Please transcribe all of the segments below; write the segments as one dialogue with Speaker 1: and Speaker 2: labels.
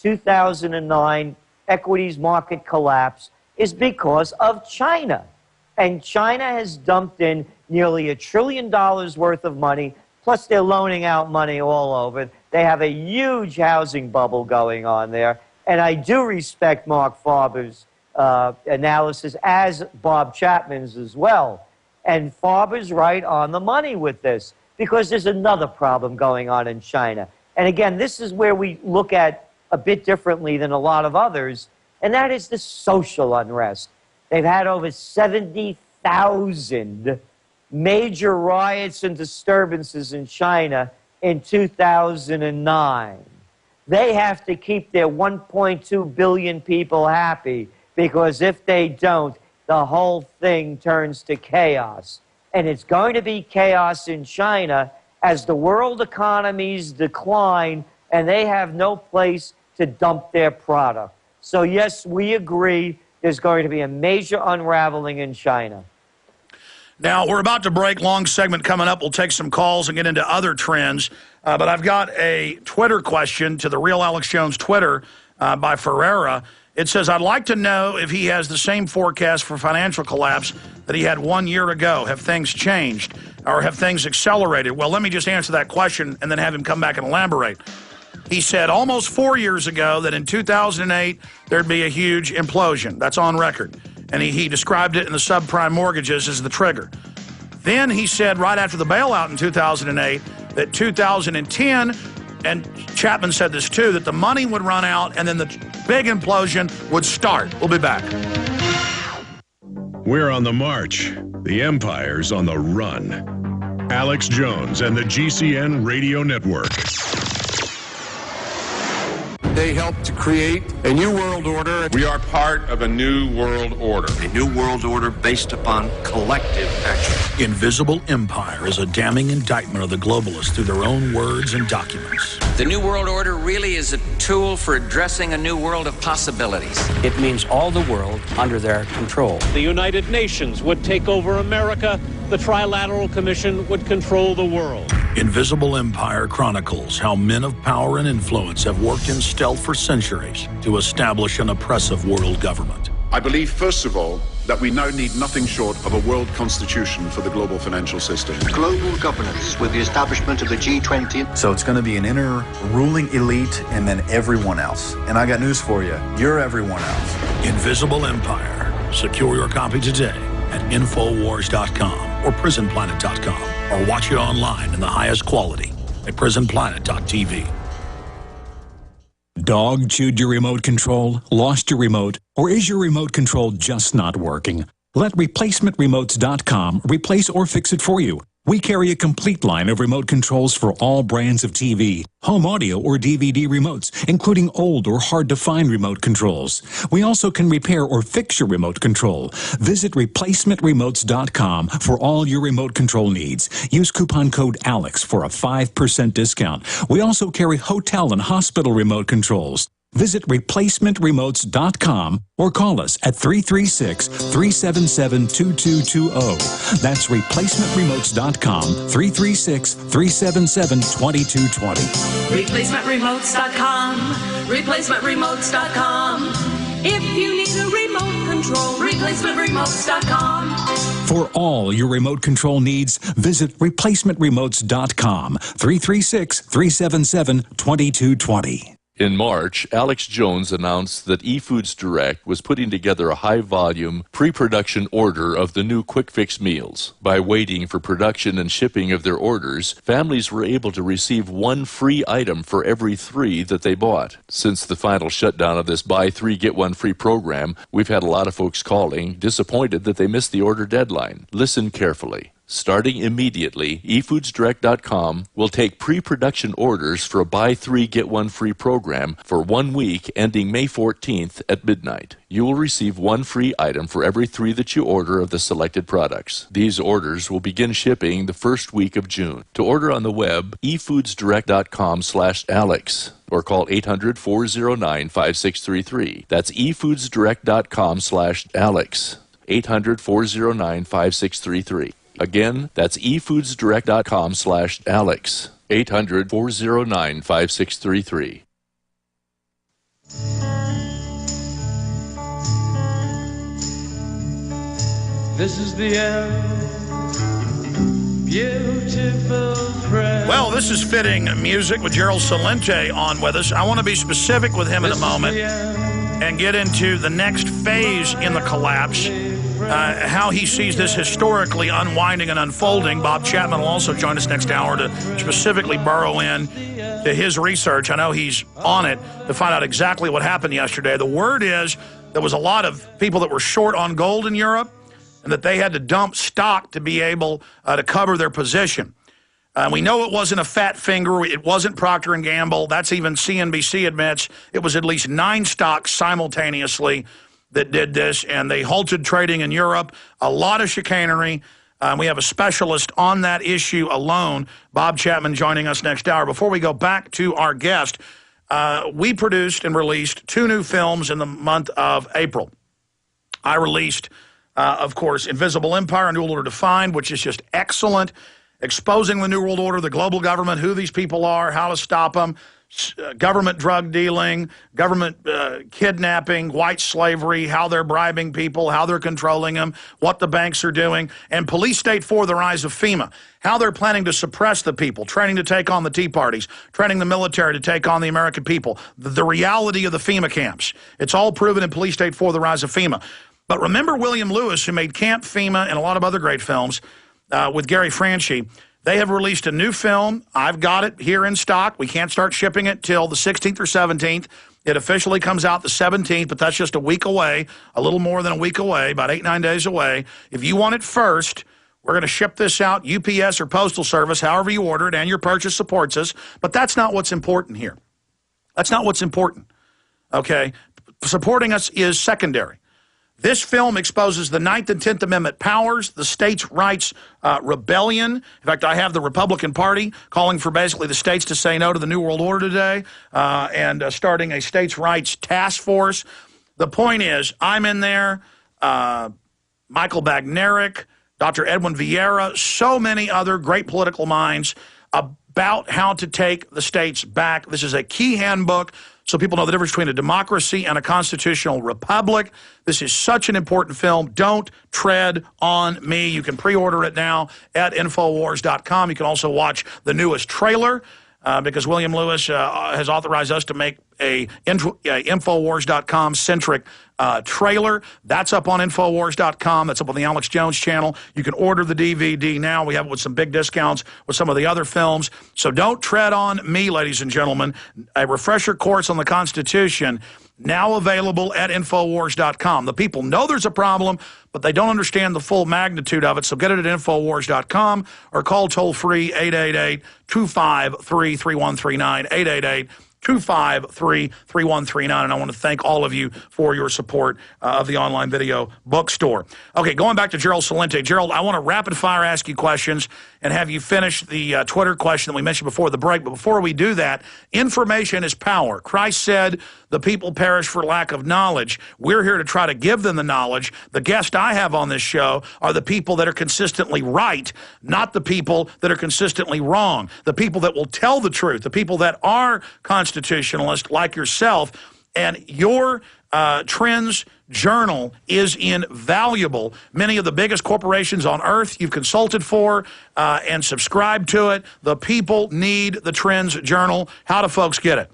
Speaker 1: 2009 equities market collapse is because of China. And China has dumped in nearly $1 trillion worth of money, plus they're loaning out money all over. They have a huge housing bubble going on there. And I do respect Mark Farber's analysis, as Bob Chapman's as well. And Farber's right on the money with this, because there's another problem going on in China. And again, this is where we look at a bit differently than a lot of others, and that is the social unrest. They've had over 70,000 major riots and disturbances in China in 2009. They have to keep their 1.2 billion people happy, because if they don't, the whole thing turns to chaos. And it's going to be chaos in China as the world economies decline and they have no place to dump their product. So yes, we agree there's going to be a major unraveling in China.
Speaker 2: Now, we're about to break. Long segment coming up. We'll take some calls and get into other trends. But I've got a Twitter question to the Real Alex Jones Twitter by Ferreira. It says, I'd like to know if he has the same forecast for financial collapse that he had 1 year ago. Have things changed or have things accelerated? Well, let me just answer that question and then have him come back and elaborate. He said almost 4 years ago that in 2008, there'd be a huge implosion. That's on record. And he described it in the subprime mortgages as the trigger. Then he said right after the bailout in 2008 that 2010, and Chapman said this too, that the money would run out and then the big implosion would start. We'll be back.
Speaker 3: We're on the march. The empire's on the run. Alex Jones and the GCN Radio Network.
Speaker 4: They helped to create a new world order.
Speaker 5: We are part of a new world order.
Speaker 6: A new world order based upon collective action.
Speaker 2: Invisible Empire is a damning indictment of the globalists through their own words and documents.
Speaker 6: The new world order really is a tool for addressing a new world of possibilities.
Speaker 7: It means all the world under their control.
Speaker 8: The United Nations would take over America. The Trilateral Commission would control the world.
Speaker 2: Invisible Empire chronicles how men of power and influence have worked in stealth for centuries to establish an oppressive world government.
Speaker 9: I believe, first of all, that we now need nothing short of a world constitution for the global financial system.
Speaker 10: Global governance with the establishment of the G20.
Speaker 11: So it's going to be an inner ruling elite and then everyone else. And I got news for you. You're everyone else.
Speaker 2: Invisible Empire. Secure your copy today at Infowars.com or PrisonPlanet.com, or watch it online in the highest quality at PrisonPlanet.tv.
Speaker 12: Dog chewed your remote control, lost your remote, or is your remote control just not working? Let ReplacementRemotes.com replace or fix it for you. We carry a complete line of remote controls for all brands of TV, home audio, or DVD remotes, including old or hard-to-find remote controls. We also can repair or fix your remote control. Visit ReplacementRemotes.com for all your remote control needs. Use coupon code ALEX for a 5% discount. We also carry hotel and hospital remote controls. Visit ReplacementRemotes.com or call us at 336-377-2220. That's ReplacementRemotes.com, 336-377-2220.
Speaker 13: ReplacementRemotes.com, ReplacementRemotes.com. If you need a remote control, ReplacementRemotes.com.
Speaker 12: For all your remote control needs, visit ReplacementRemotes.com, 336-377-2220.
Speaker 14: In March, Alex Jones announced that eFoods Direct was putting together a high-volume, pre-production order of the new Quick Fix meals. By waiting for production and shipping of their orders, families were able to receive one free item for every 3 that they bought. Since the final shutdown of this buy 3, get 1 free program, we've had a lot of folks calling, disappointed that they missed the order deadline. Listen carefully. Starting immediately, eFoodsDirect.com will take pre-production orders for a buy 3, get 1 free program for 1 week ending May 14th at midnight. You will receive 1 free item for every 3 that you order of the selected products. These orders will begin shipping the first week of June. To order on the web, eFoodsDirect.com/Alex or call 800-409-5633. That's eFoodsDirect.com/Alex, 800-409-5633. Again, that's eFoodsDirect.com/Alex, 800-409-5633.
Speaker 15: This is the end, beautiful friend.
Speaker 2: Well, this is fitting music with Gerald Celente on with us. I want to be specific with him in a moment and get into the next phase in the collapse, how he sees this historically unwinding and unfolding. Bob Chapman will also join us next hour to specifically burrow in to his research. I know he's on it to find out exactly what happened yesterday. The word is there was a lot of people that were short on gold in Europe and that they had to dump stock to be able to cover their position. We know it wasn't a fat finger. It wasn't Procter & Gamble. That's even CNBC admits. It was at least 9 stocks simultaneously that did this, and they halted trading in Europe. A lot of chicanery. We have a specialist on that issue alone, Bob Chapman, joining us next hour. Before we go back to our guest, we produced and released 2 new films in the month of April. I released, of course, Invisible Empire, A New World Order Defined, which is just excellent, exposing the New World Order, the global government, who these people are, how to stop them, government drug dealing, government kidnapping, white slavery, how they're bribing people, how they're controlling them, what the banks are doing, and Police State 4, The Rise of FEMA, how they're planning to suppress the people, training to take on the Tea Parties, training the military to take on the American people, the reality of the FEMA camps. It's all proven in Police State 4, The Rise of FEMA. But remember William Lewis, who made Camp FEMA and a lot of other great films with Gary Franchi. They have released a new film. I've got it here in stock. We can't start shipping it till the 16th or 17th. It officially comes out the 17th, but that's just a week away, a little more than a week away, about 8-9 days away. If you want it first, we're going to ship this out, UPS or Postal Service, however you order it, and your purchase supports us. But that's not what's important here. That's not what's important, okay? Supporting us is secondary. This film exposes the 9th and 10th Amendment powers, the states' rights rebellion. In fact, I have the Republican Party calling for basically the states to say no to the New World Order today and starting a states' rights task force. The point is, I'm in there, Michael Bagnerick, Dr. Edwin Vieira, so many other great political minds about how to take the states back. This is a key handbook so people know the difference between a democracy and a constitutional republic. This is such an important film. Don't tread on me. You can pre-order it now at Infowars.com. You can also watch the newest trailer because William Lewis has authorized us to make a Infowars.com-centric trailer. That's up on Infowars.com. That's up on the Alex Jones channel. You can order the DVD now. We have it with some big discounts with some of the other films. So don't tread on me, ladies and gentlemen. A refresher course on the Constitution now available at Infowars.com. The people know there's a problem, but they don't understand the full magnitude of it. So get it at Infowars.com or call toll-free 888-253-3139, 888-253-3139. And I want to thank all of you for your support of the online video bookstore. Okay, going back to Gerald Celente. Gerald, I want to rapid fire ask you questions and have you finish the Twitter question that we mentioned before the break. But before we do that, information is power. Christ said the people perish for lack of knowledge. We're here to try to give them the knowledge. The guests I have on this show are the people that are consistently right, not the people that are consistently wrong. The people that will tell the truth, the people that are constitutionalists like yourself. And your Trends Journal is invaluable. Many of the biggest corporations on earth you've consulted for and subscribed to it. The people need the Trends Journal. How do folks get it?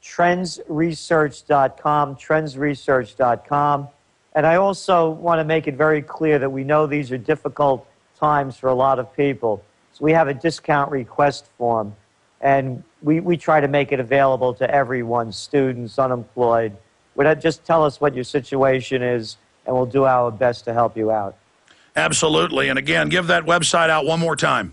Speaker 1: Trendsresearch.com, trendsresearch.com. And I also want to make it very clear that we know these are difficult times for a lot of people. So we have a discount request form, and we try to make it available to everyone, students, unemployed. Just tell us what your situation is, and we'll do our best to help you out.
Speaker 2: Absolutely. And again, give that website out one more time.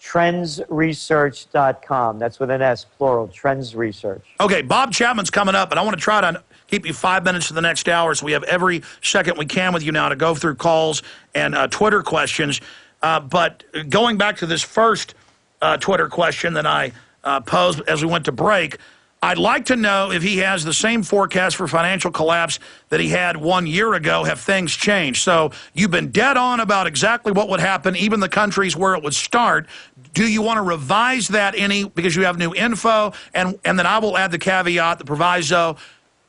Speaker 1: Trendsresearch.com. That's with an S, plural, Trends Research.
Speaker 2: Okay, Bob Chapman's coming up, and I want to try to keep you 5 minutes to the next hour, so we have every second we can with you now to go through calls and Twitter questions. But going back to this first Twitter question that I posed as we went to break, I'd like to know if he has the same forecast for financial collapse that he had 1 year ago. Have things changed? So you've been dead on about exactly what would happen, even the countries where it would start. Do you want to revise that any, because you have new info? And then I will add the caveat, the proviso.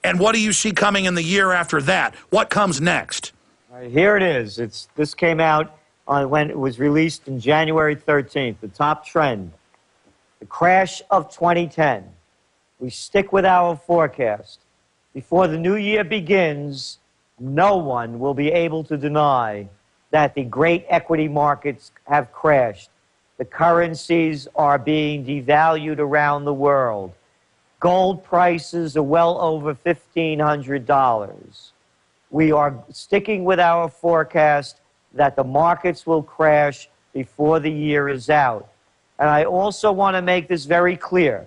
Speaker 2: And what do you see coming in the year after that? What comes next?
Speaker 1: Here it is. This came out when it was released in January 13th. The top trend, the crash of 2010. We stick with our forecast. Before the new year begins, no one will be able to deny that the great equity markets have crashed. The currencies are being devalued around the world. Gold prices are well over $1,500. We are sticking with our forecast that the markets will crash before the year is out. And I also want to make this very clear.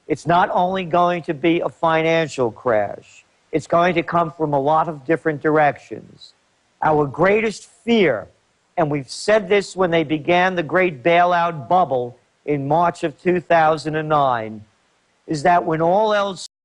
Speaker 1: It's not only going to be a financial crash. It's going to come from a lot of different directions. Our greatest fear, and we've said this when they began the great bailout bubble in March of 2009, is that when all else